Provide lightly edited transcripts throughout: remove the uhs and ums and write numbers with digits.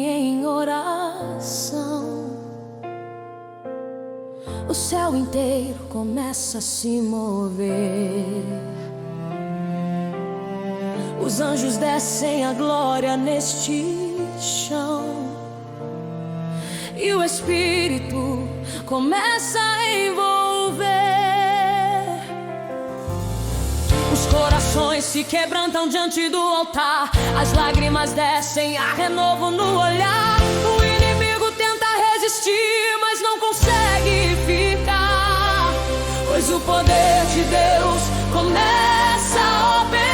em oração, o céu inteiro começa a se mover. Os anjos descem a glória neste chão, e o Espírito começa a envolver. Os corações se quebrantam diante do altar, as lágrimas descem, há renovo no olhar. O inimigo tenta resistir, mas não consegue ficar, pois o poder de Deus começa a operar.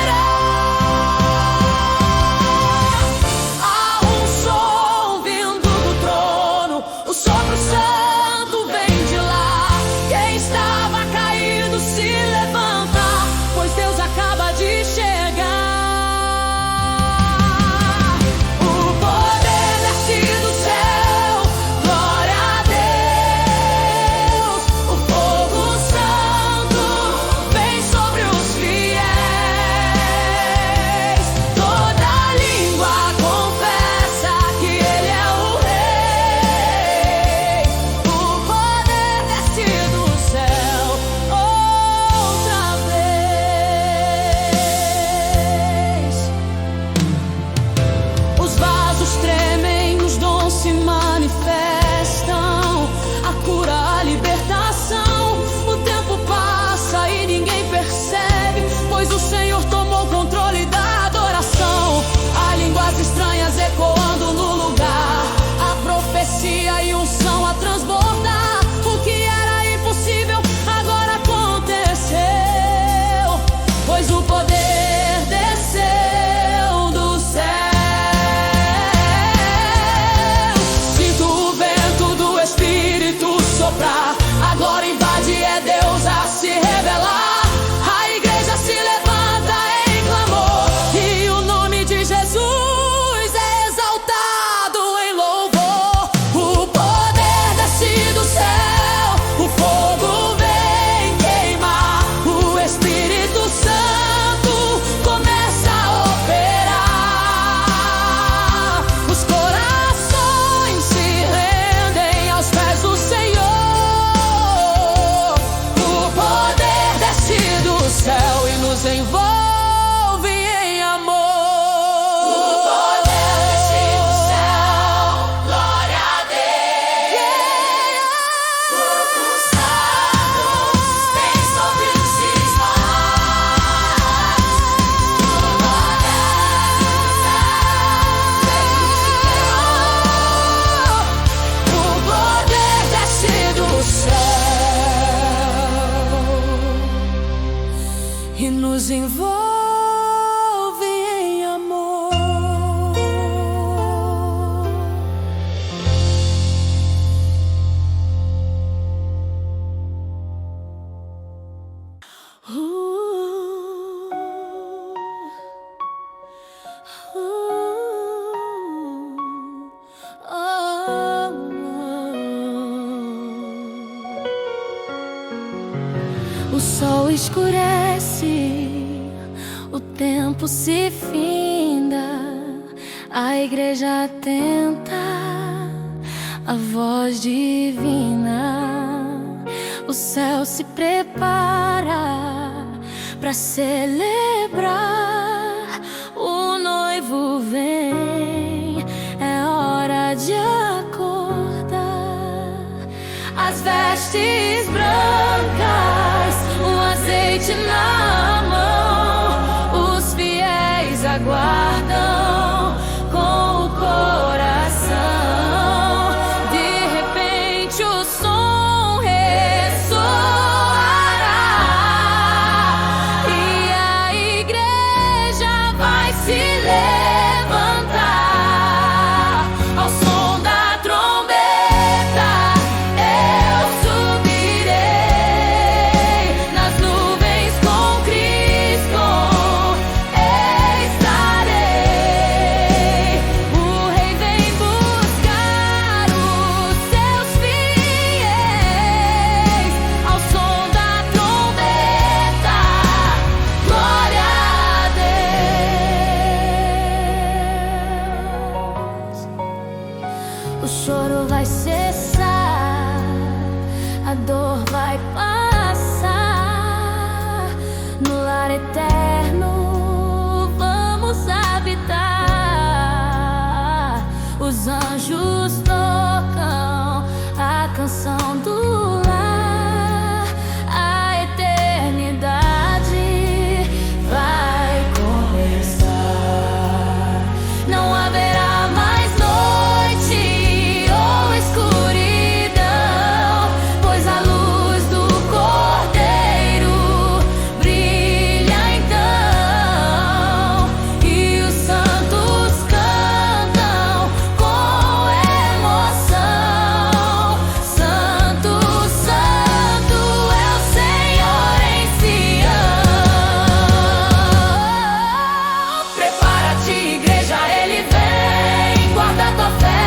E nos envolve em amor. O sol escurece, o tempo se finda, a igreja atenta, a voz divina. O céu se prepara para celebrar, o noivo vem, é hora de acordar. As vestes brancas, um azeite na mão, os fiéis aguardam com o coração. De repente o som ressoará e a igreja vai se levantar ao som da trombeta. Eu subirei nas nuvens com Cristo. o choro vai cessar, a dor vai passar. No lar eterno vamos habitar. Os anjos tocam a canção do lar. A eternidade vai começar. Não haverá mais noite ou escuridão, pois a luz do Cordeiro brilha então. E os santos cantam com emoção: Santo, Santo é o Senhor em Sião. Prepara-te, igreja, Ele vem. Guarda tua fé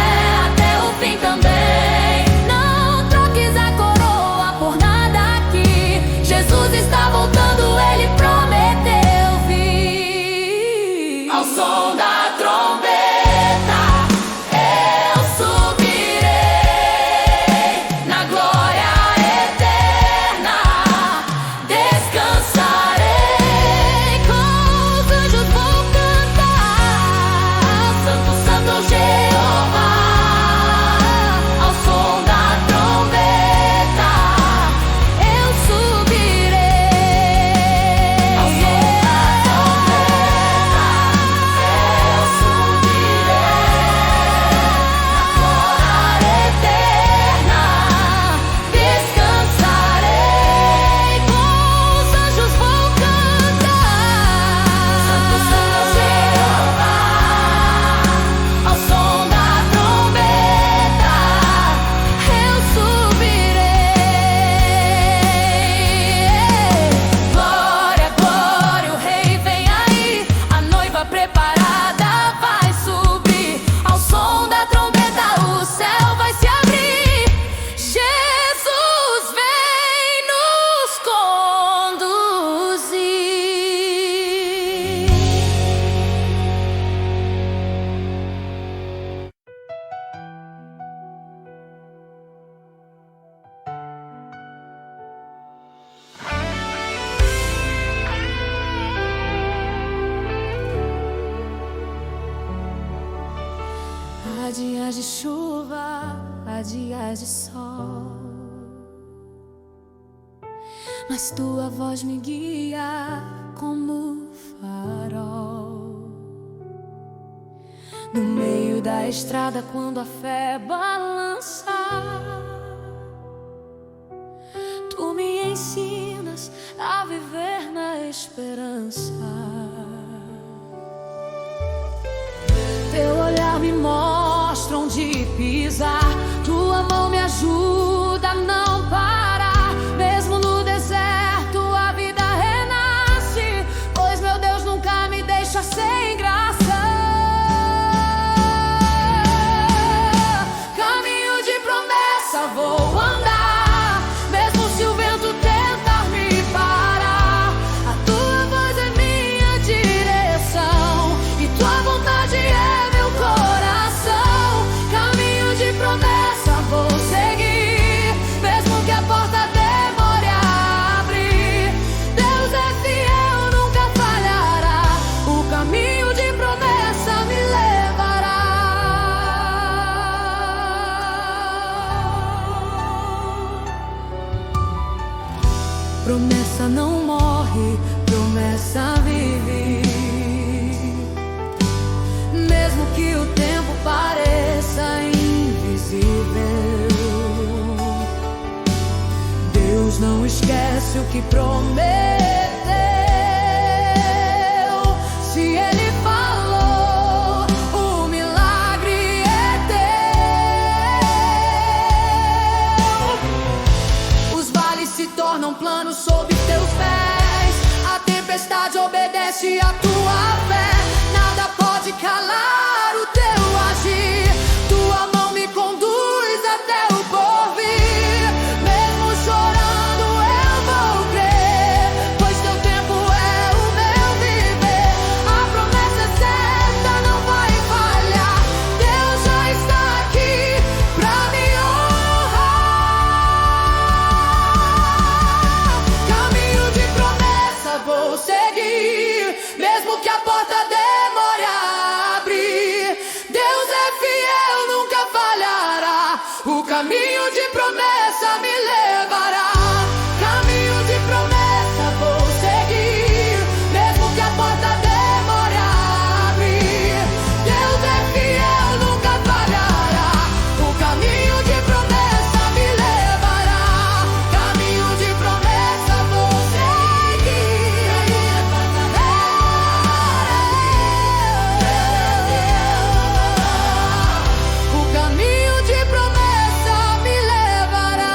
até o fim também. Não troques a coroa por nada aqui. Jesus está voltando, Ele prometeu vir. Ao som da trombeta eu subirei, na glória eterna descansarei. Com os anjos vou cantar: Santo, Santo é o Jeová. Ao som da trombeta eu subirei. Ao som da trombeta eu subirei, na glória eterna descansarei. Com os anjos vou cantar: Santo, Santo é o Jeová. Ao som da trombeta eu subirei. Glória, glória, o Rei vem aí. A noiva preparada vai subir. Ao som da trombeta o céu vai se abrir. Jesus vem nos conduzir. Há dias de chuva, há dias de sol, mas tua voz me guia como farol. No meio da estrada, quando a fé balança, tu me ensinas a viver na esperança. Teu olhar me mostra onde pisar, tua mão me ajuda a não parar. Mesmo no deserto a vida renasce, pois meu Deus nunca me deixa sem graça. Caminho de promessa vou andar, mesmo se o vento tentar me parar. A tua voz é minha direção e tua vontade é meu coração. Caminho de promessa vou seguir, mesmo que a porta demore a abrir. Deus é fiel, nunca falhará. O caminho de promessa me levará. Promessa não morre, promessa vive. Mesmo que o tempo pareça invisível, Deus não esquece o que prometeu. Se Ele falou, o milagre é teu. Os vales se tornam planos sob teus pés, a tempestade obedece a tua fé. Nada pode calar o teu agir, tua mão me conduz até o porvir. Mesmo chorando eu vou crer, pois teu tempo é o meu viver. A promessa é certa, não vai falhar. Deus já está aqui, caminho de promessa me levará. Caminho de promessa vou seguir, mesmo que a porta demore a abrir. Deus é fiel, nunca falhará. O caminho de promessa me levará. Caminho de promessa vou seguir. O caminho de promessa me levará.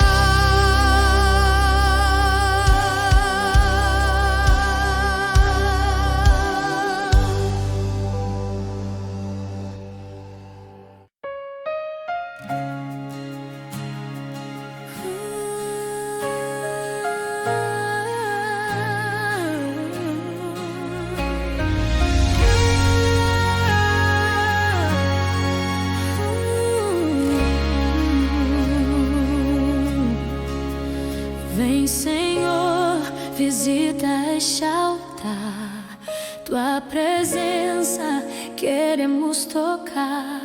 Vem, Senhor, visita este altar. Tua presença queremos tocar.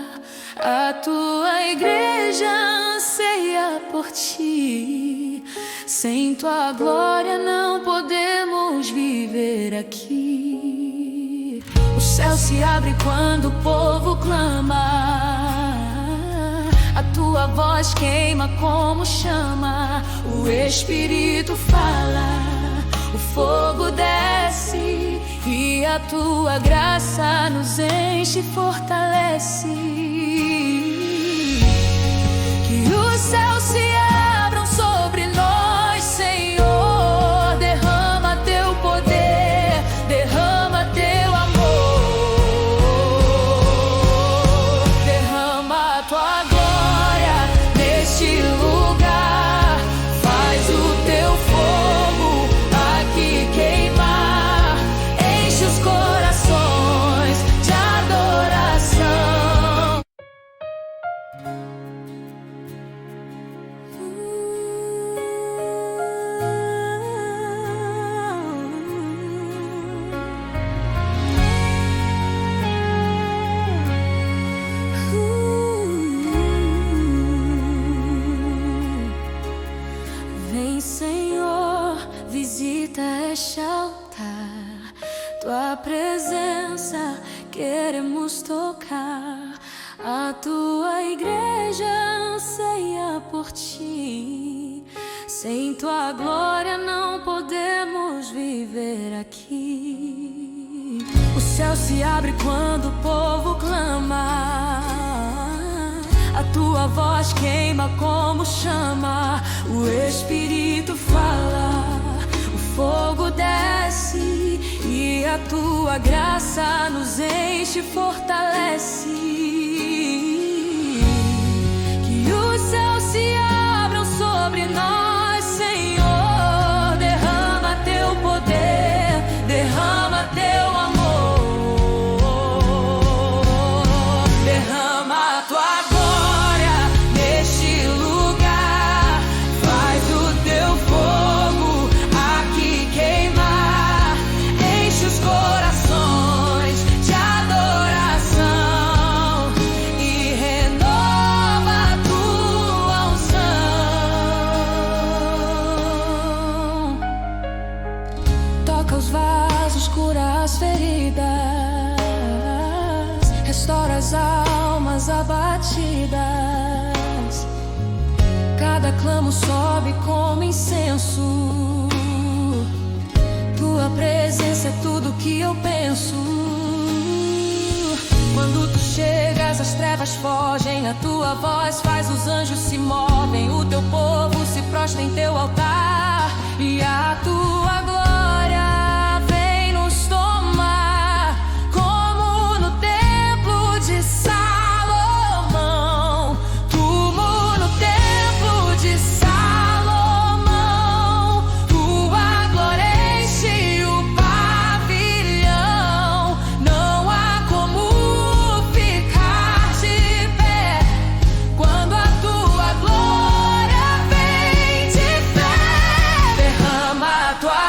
A tua igreja anseia por ti. Sem tua glória não podemos viver aqui. O céu se abre quando o povo clama. A tua voz queima como chama. O Espírito fala, o fogo desce, e a tua graça nos enche e fortalece. Que os céus se abram sobre nós, Senhor. Derrama teu poder, derrama teu amor. Derrama a tua glória neste lugar. Faz o teu fogo aqui queimar. Enche os corações de adoração. Vem, Senhor, visita este altar. Tua presença queremos tocar. A tua igreja anseia por ti. Sem tua glória não podemos viver aqui. O céu se abre quando o povo clama. A tua voz queima como chama. O Espírito fala, o fogo desce, e a tua graça nos enche e fortalece. Que os céus se abram sobre nós, Senhor. Derrama teu poder, derrama teu amor. Derrama a tua glória neste lugar. Faz o teu fogo aqui queimar. Enche os corações de adoração e renova a tua unção. Toca os vasos, cura as feridas, restaura as almas abatidas. Cada clamo sobe como incenso. Tua presença é tudo que eu penso. Quando tu chegas, as trevas fogem. A tua voz faz os anjos se movem. O teu povo se prostra em teu altar. E a tua glória vem nos tomar, como no templo de Salomão. Como no templo de Salomão. Tua glória enche o pavilhão. Não há como ficar de pé quando a tua glória vem de pé. Derrama a tua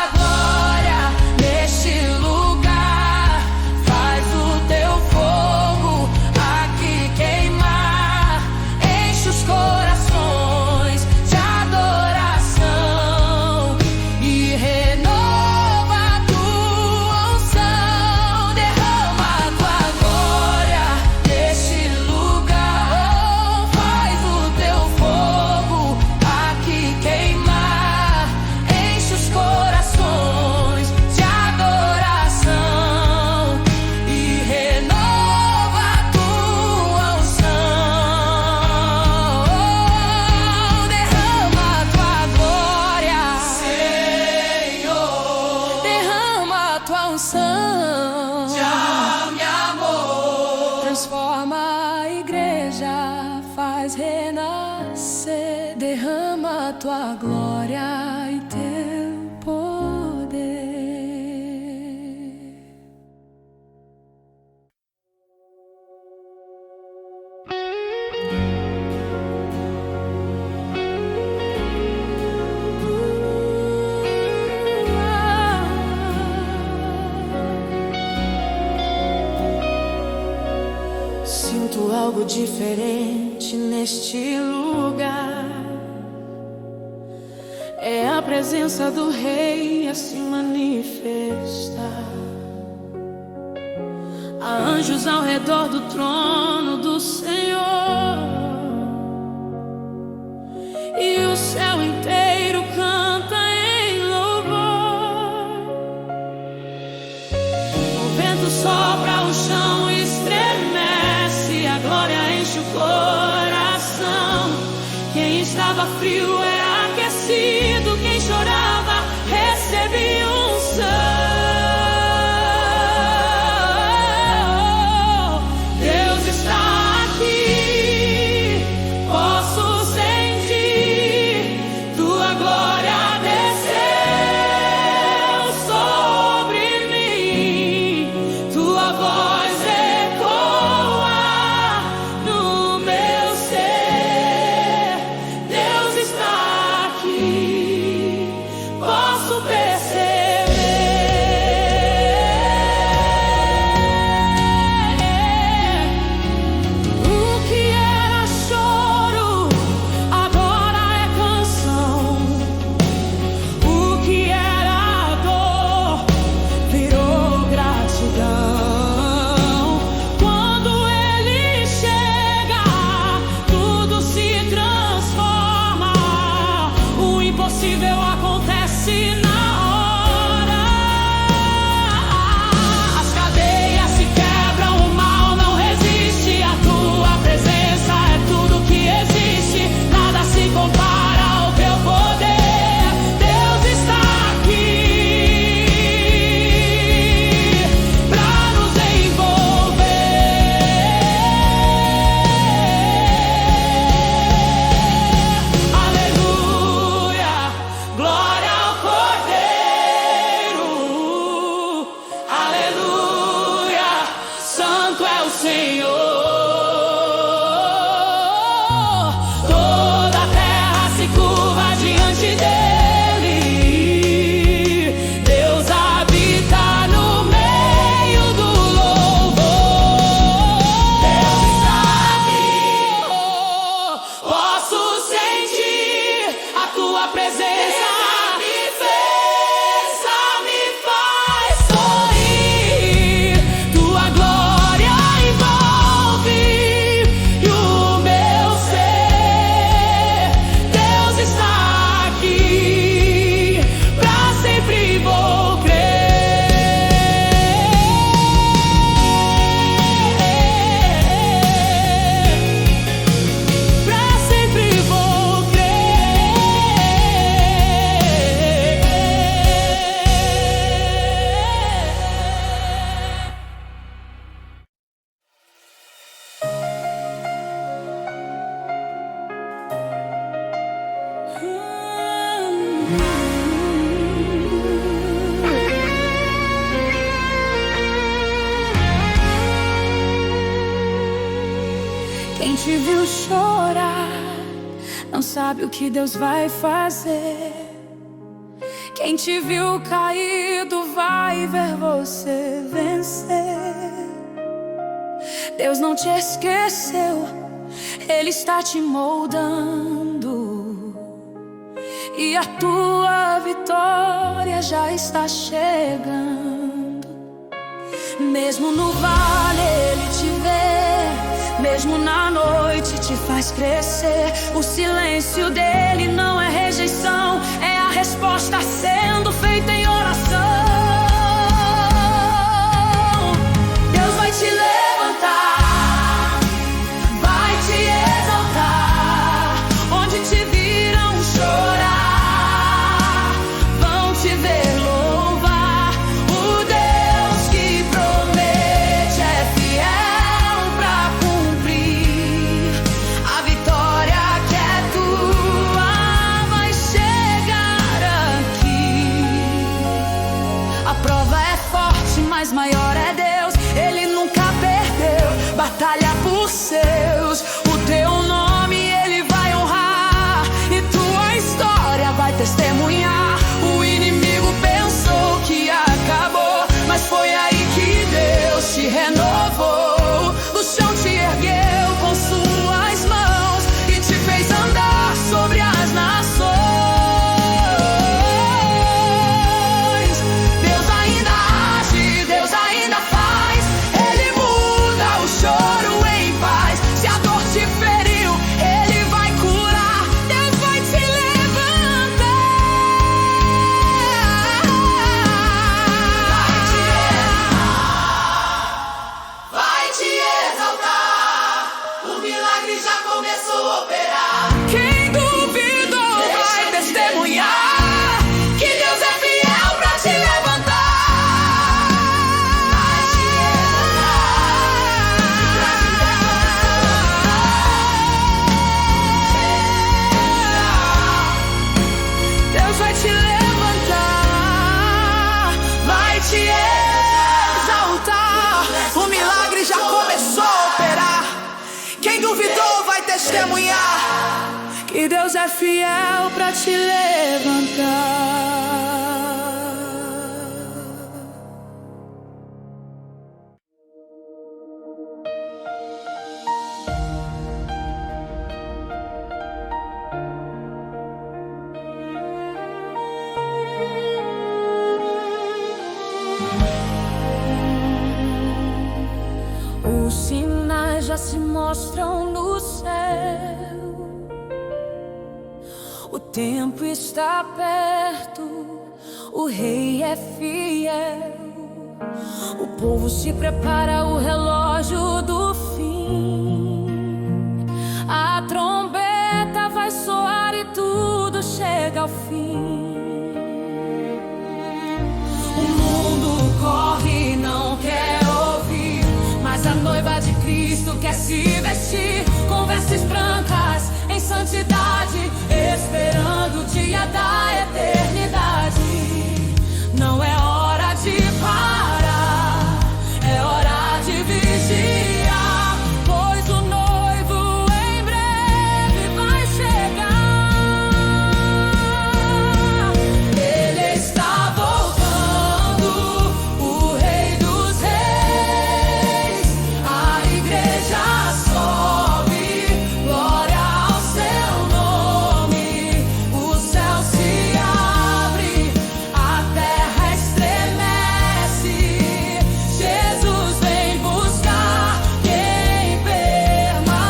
faz renascer, derrama tua glória e teu poder. Sinto algo diferente neste lugar. É a presença do Rei a se manifestar. Há anjos ao redor do trono do Senhor, e o céu inteiro canta em louvor. O vento sopra o chão e estremece, a glória enche o coração. Quem estava frio é aquecido, quem chorava recebe unção. Deus está aqui, posso sentir tua glória desceu sobre mim, tua voz ecoa no meu ser. Deus está aqui, posso perceber. O que era choro agora é canção. O que era dor virou gratidão. Quando Ele chega, tudo se transforma. O impossível acontece na hora. As cadeias se quebram, o mal não resiste. A tua presença é tudo que existe. Nada se compara ao teu poder. Deus está aqui pra nos envolver. Aleluia, glória ao Cordeiro. Aleluia, santo é o Senhor. Toda a terra se curva diante dele. Deus habita no meio do louvor. Deus está aqui, posso sentir a tua presença. Me faz sorrir. Tua glória envolve e o meu ser. Deus está aqui, pra sempre vou crer. Pra sempre vou Quem te viu chorar não sabe o que Deus vai fazer. Quem te viu caído vai ver você vencer. Deus não te esqueceu, Ele está te moldando, e a tua vitória já está chegando. Mesmo no vale Ele te vê, mesmo na noite te faz crescer. O silêncio dele não é rejeição, é a resposta sendo feita em oração. Deus vai te levantar, vai te exaltar. Onde te viram chorar, vão te ver louvar. O Deus que promete é fiel pra cumprir. A vitória começou a operar. Quem duvidou vai testemunhar que Deus é fiel pra te levantar. Deus vai te levantar, vai te exaltar. O milagre já começou a operar. Quem duvidou vai testemunhar que Deus é fiel pra te levantar. Os sinais já se mostram no céu. O tempo está perto, o rei é fiel. O povo se prepara, o relógio do fim. A trombeta vai soar e tudo chega ao fim. O mundo corre e não quer ouvir, mas a noiva de Cristo quer se vestir com vestes brancas em santidade, esperando o dia da eternidade. Não é hora de parar, é hora de vigiar, pois o noivo em breve vai chegar. Ele está voltando, o Rei dos Reis. A igreja sobe, glória ao seu nome. O céu se abre, a terra estremece. Jesus vem buscar quem permanece.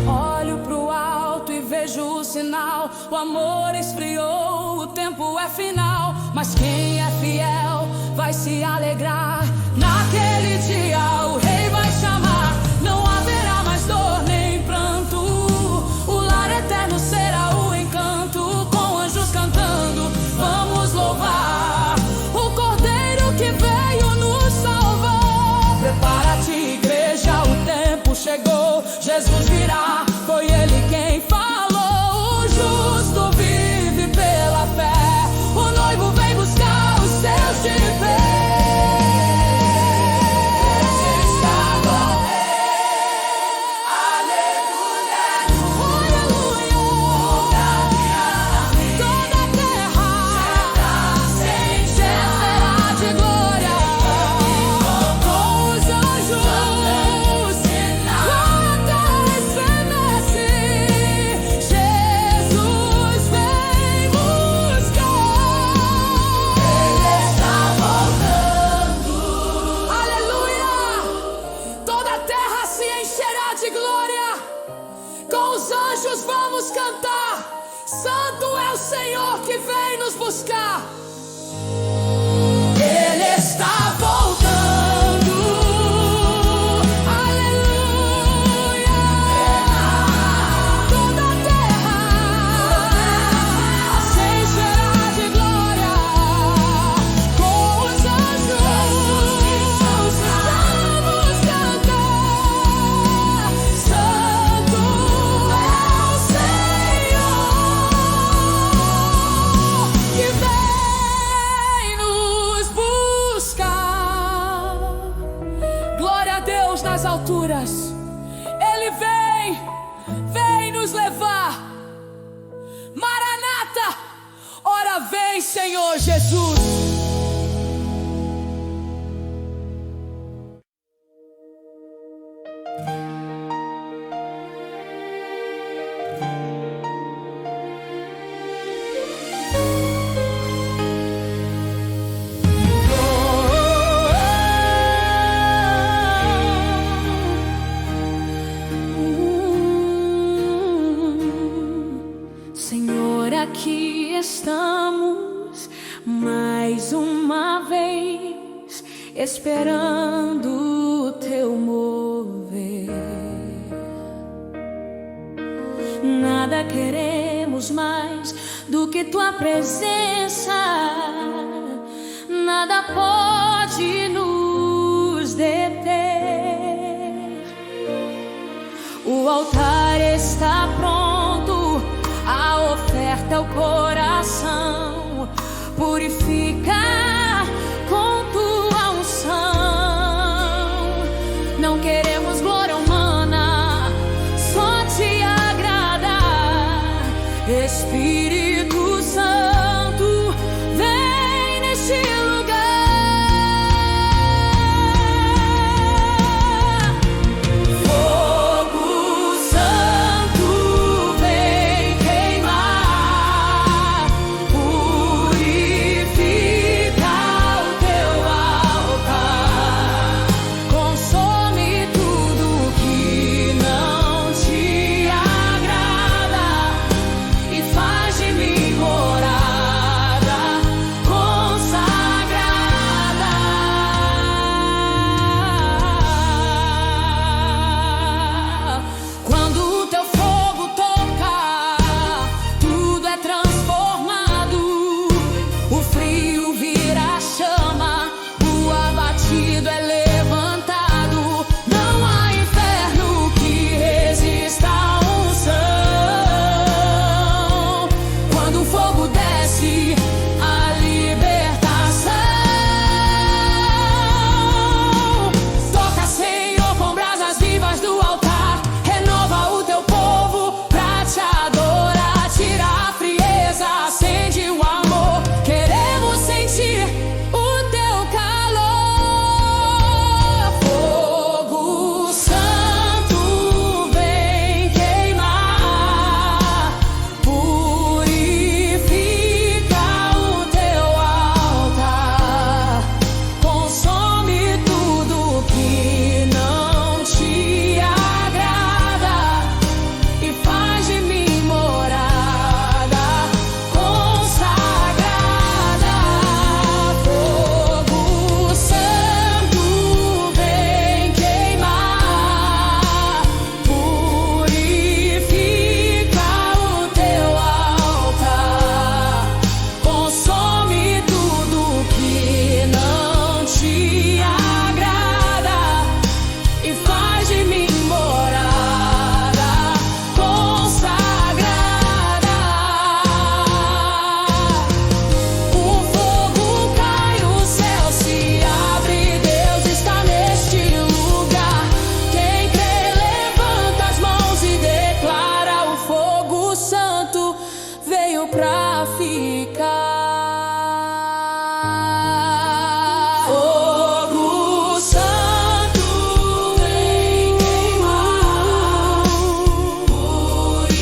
Olho pro alto e vejo o sinal. O amor esfriou, o tempo é final. Mas quem é fiel vai se alegrar. Naquele dia o rei vai chamar. Não haverá mais dor nem pranto. O lar eterno será o encanto. Com anjos cantando, vamos louvar o Cordeiro que veio nos salvar. Prepara-te, igreja, o tempo chegou. Jesus virá, foi ele quem falou. O justo vive pela fé. O noivo vem buscar os seus de pé. Vamos cantar, santo é o Senhor que vem nos buscar. Ele está voltando, aleluia. Toda a terra se encherá de glória. Com os anjos vamos cantar, santo é o que vem nos buscar. Glória a Deus nas alturas. Ele vem nos levar. Maranata, ora vem, Senhor Jesus. Senhor, aqui estamos mais uma vez, esperando o teu mover. nada queremos mais do que tua presença. Nada pode nos deter. O altar está pronto, a oferta é o coração. Purifica com tua unção. Não queremos glória humana, só te agrada. Espírito Santo, vem neste lugar. Fogo Santo, vem queimar. Purifica o teu altar. Consome tudo que não te agrada e faz de mim morada consagrada. Quando o teu fogo tocar, tudo é transformado. O frio vira chama, o abatido é levantado. Não há inferno que resista à unção. Quando o fogo desce, a libertação. Toca, Senhor, com brasas vivas do altar. Renova o teu povo pra te adorar. Tira a frieza, acende o amor. Queremos sentir o teu calor. Fogo Santo, vem queimar. Purifica o teu altar. Consome tudo que não te agrada e faz de mim morada consagrada. Fogo Santo, vem queimar. Purifica o teu altar. Consome tudo que não te agrada e faz de mim morada consagrada. O fogo cai, o céu se abre, Deus está neste lugar. Quem crê levanta as mãos e declara: o fogo santo veio pra ficar. Fogo Santo, vem queimar. Purifica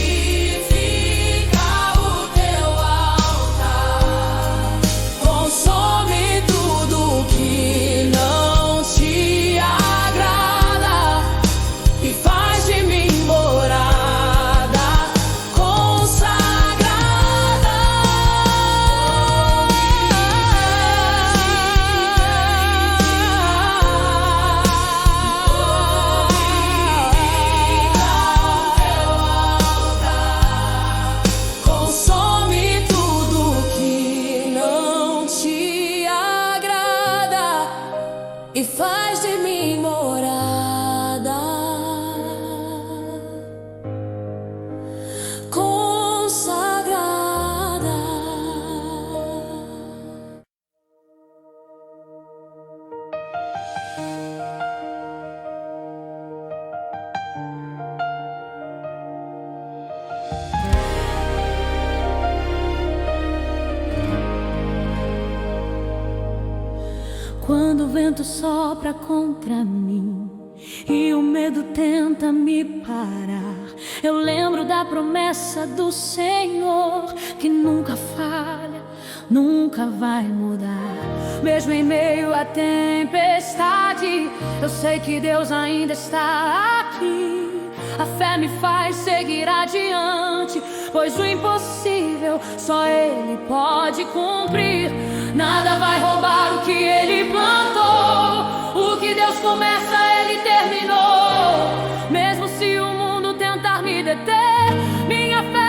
o teu altar. Consome tudo que não te agrada e faz de mim morada consagrada. Consome tudo que não te agrada e faz de mim morada consagrada. Quando o vento sopra contra mim e o medo tenta me parar, eu lembro da promessa do Senhor que nunca falha, nunca vai mudar. Mesmo em meio à tempestade, eu sei que Deus ainda está aqui. A fé me faz seguir adiante, pois o impossível só Ele pode cumprir. Nada vai roubar o que Ele plantou. O que Deus começa, Ele terminou. Mesmo se o mundo tentar me deter, minha fé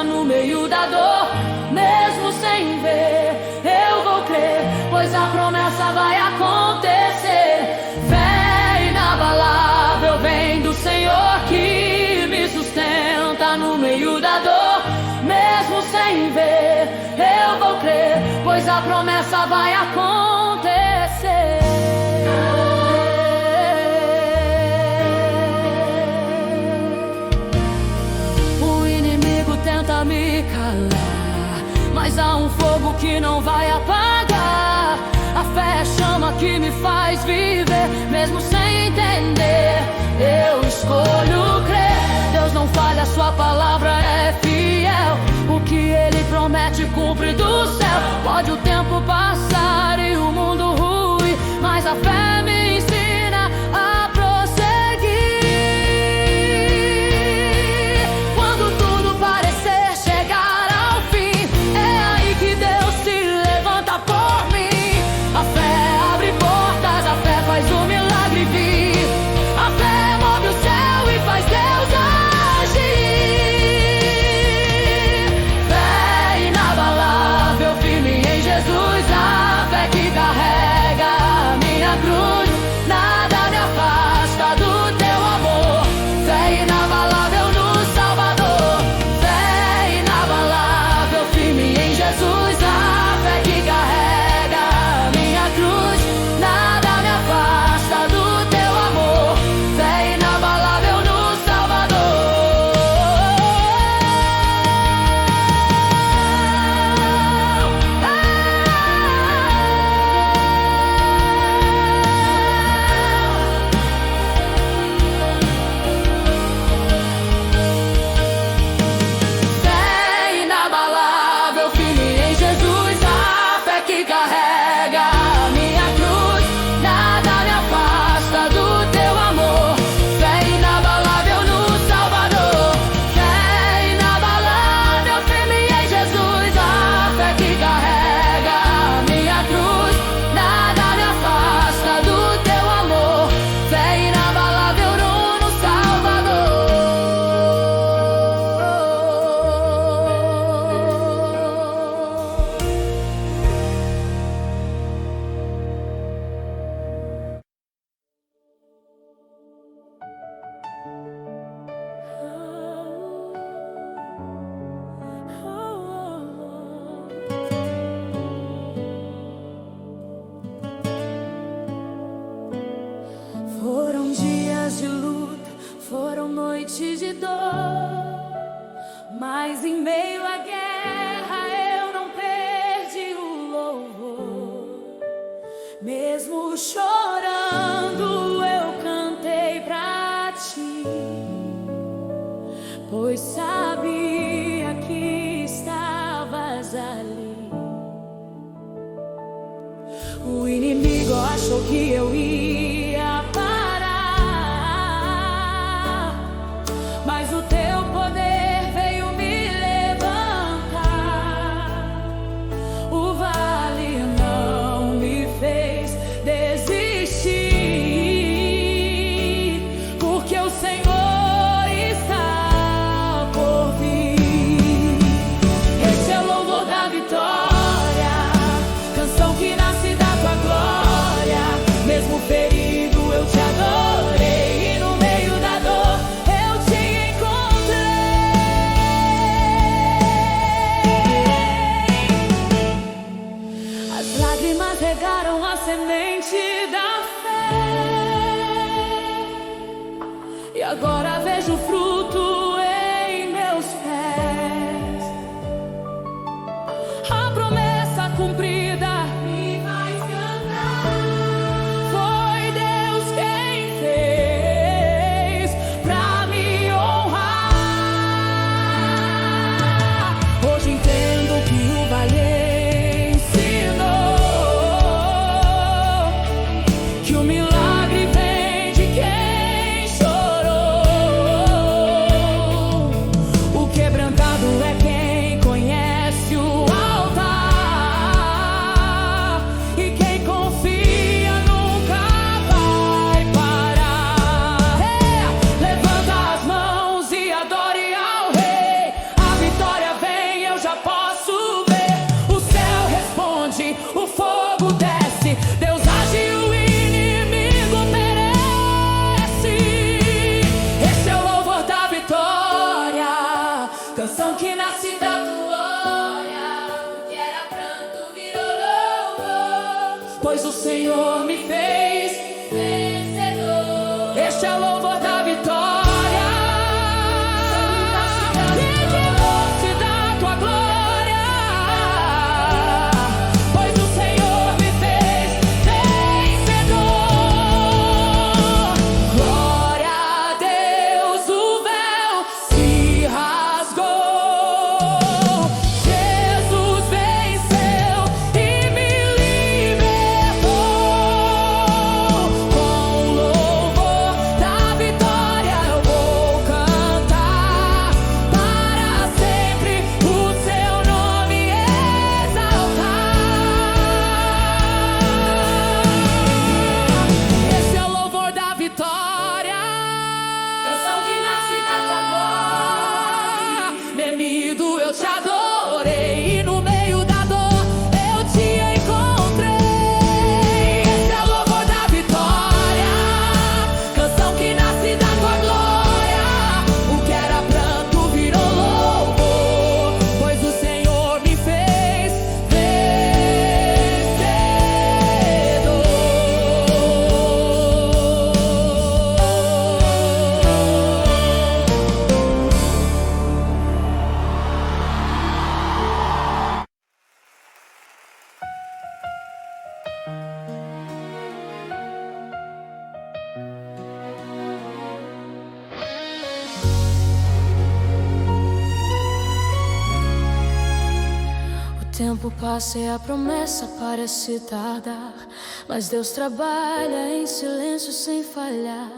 sustenta no meio da dor. Mesmo sem ver, eu vou crer, pois a promessa vai acontecer. Fé inabalável vem do Senhor que me sustenta no meio da dor. Mesmo sem ver, eu vou crer, pois a promessa vai acontecer. O inimigo tenta me calar, mas há um fogo que não vai apagar. A fé é chama que me faz viver, mesmo sem entender. Eu escolho crer. Deus não falha, sua palavra é fiel. O que Ele promete cumpre do céu. Pode o tempo passar e o mundo ruir, mas a fé me ensina a prosseguir. Quando tudo parecer chegar ao fim, é aí que Deus se levanta por mim. A fé abre portas, a fé faz o milagre vir. A fé move o céu e faz Deus agir. Fé inabalável, firme em Jesus. A fé que carrega a minha cruz. Nada me afasta do teu amor. Fé inabalável no Salvador. Fé inabalável, firme em Jesus. A fé que carrega a minha cruz. Nada me afasta do teu amor. Fé inabalável no Salvador. Fé inabalável, firme em Jesus. A fé que carrega a minha cruz. Nada me afasta do teu amor. Fé inabalável no Salvador. Fé inabalável, firme em Jesus. A fé que carrega a minha cruz. Nada me afasta do teu amor. Fé inabalável no Salvador. Foram dias de luta, foram noites de dor, mas em meio à guerra eu não perdi o louvor. Mesmo chorando eu cantei pra ti, pois sabia que estavas ali. O inimigo achou que eu ia parar, mas o teu poder veio me levantar. O vale não me fez desistir, porque o Senhor está por vir. Esse é o louvor da vitória, canção que nasce da tua glória. Mesmo pois o Senhor me fez vencedor. Este é o louvor da vitória. Eu te adorei e no meio da dor eu te encontrei. Esse é o louvor da vitória, canção que nasce da tua glória. O que era pranto virou louvor, pois o Senhor me fez O tempo passa e a promessa parece tardar, mas Deus trabalha em silêncio sem falhar.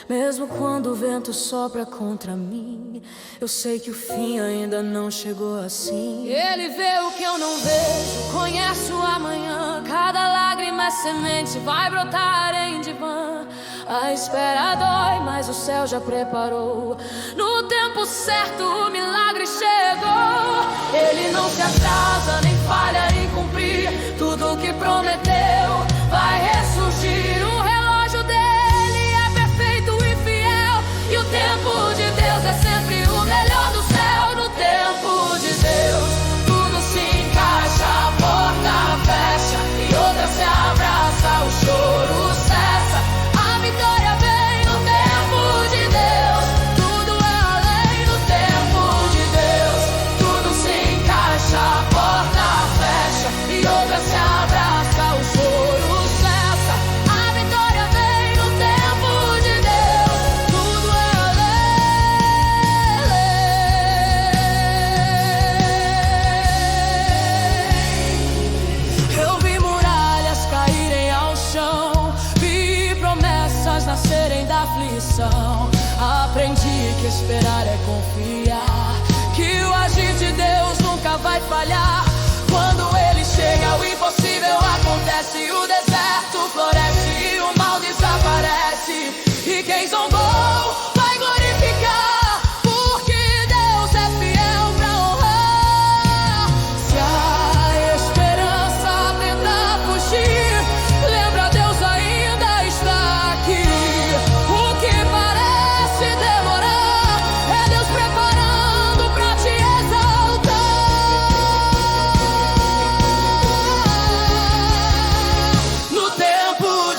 Mesmo quando o vento sopra contra mim, eu sei que o fim ainda não chegou assim. Ele vê o que eu não vejo, conhece o amanhã. Cada lágrima é semente, vai brotar em divã. A espera dói, mas o céu já preparou. No tempo certo o milagre chegou. Ele não se atrasa, nem falha em cumprir. Tudo o que prometeu vai ressurgir. O relógio dele é perfeito e fiel, e o tempo de Deus é sempre o melhor do céu. No tempo de Deus tudo se encaixa, a porta fecha e outra se abraça, o choro cessa. A vitória vem no tempo de Deus, tudo é além. No tempo de Deus tudo se encaixa, a porta fecha e outra se abraça, o choro cessa. A vitória vem no tempo de Deus, tudo é além. Eu vi muralhas caírem ao chão, vi promessas nascerem da aflição. Aprendi que esperar é confiar, que o agir de Deus nunca vai falhar. Quando ele chega, o impossível acontece. O deserto floresce e o mal desaparece. E quem zombou vai glorificar, porque Deus é fiel pra honrar. Se a esperança tentar fugir, lembra, Deus ainda está aqui. O que parece demorar é Deus preparando pra te exaltar. No tempo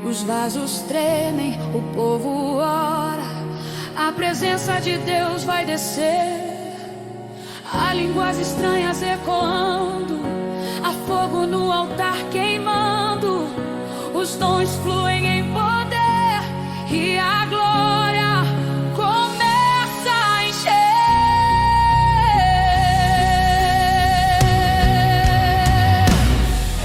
Os vasos tremem, o povo ora, a presença de Deus vai descer. Há línguas estranhas ecoando, há fogo no altar queimando. Os dons fluem em poder e a glória começa a encher.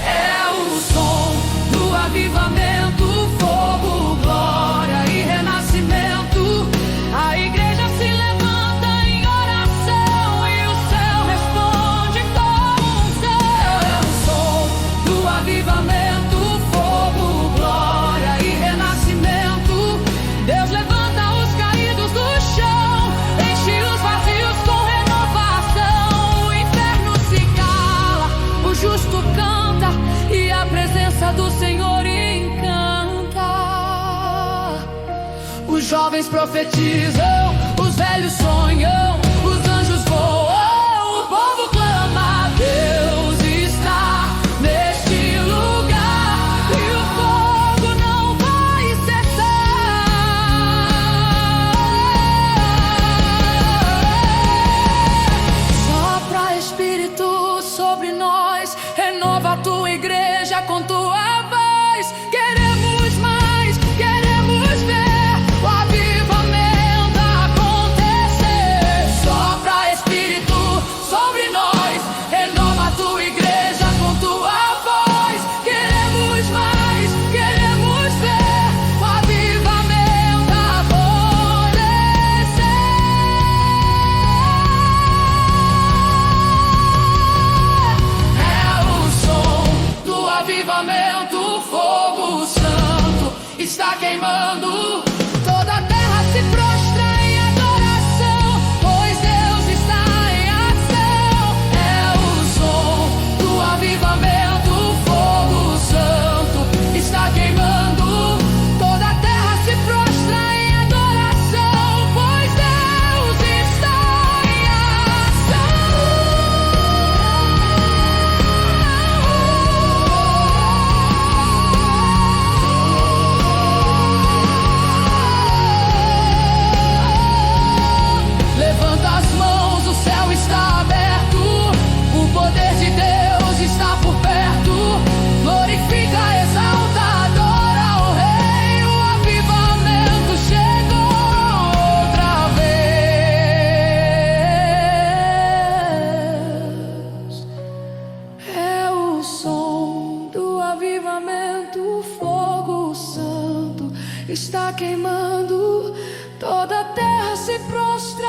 É o som do avivamento, fogo, glória e renascimento. A igreja se levanta em oração e o céu responde com unção. É o som do avivamento, fogo, glória e renascimento. Deus levanta os caídos do chão, enche os vazios com renovação. O inferno se cala, o justo canta e a presença do Senhor encanta. Os jovens profetizam, os velhos sonham, os anjos voam, o povo clama, Deus está neste lugar e o fogo não vai cessar. Sopra Espírito sobre nós, renova a tua igreja com tua voz. Queremos mais, queremos ver o avivamento acontecer. Sopra Espírito sobre nós, renova a tua igreja com tua voz. Queremos mais, queremos ver o avivamento acontecer. É o som do avivamento, o fogo santo está queimando. Toda a terra se prostra em adoração, pois Deus está em ação. É o som do avivamento, o fogo santo está queimando. Toda a terra se prostra em adoração, pois Deus está em ação. Levanta as mãos, o céu está aberto, o poder de Deus está por perto. Glorifica, exalta, adora o Rei. O avivamento chegou outra vez. É o som do avivamento, o fogo santo está queimando. Toda a terra se prostra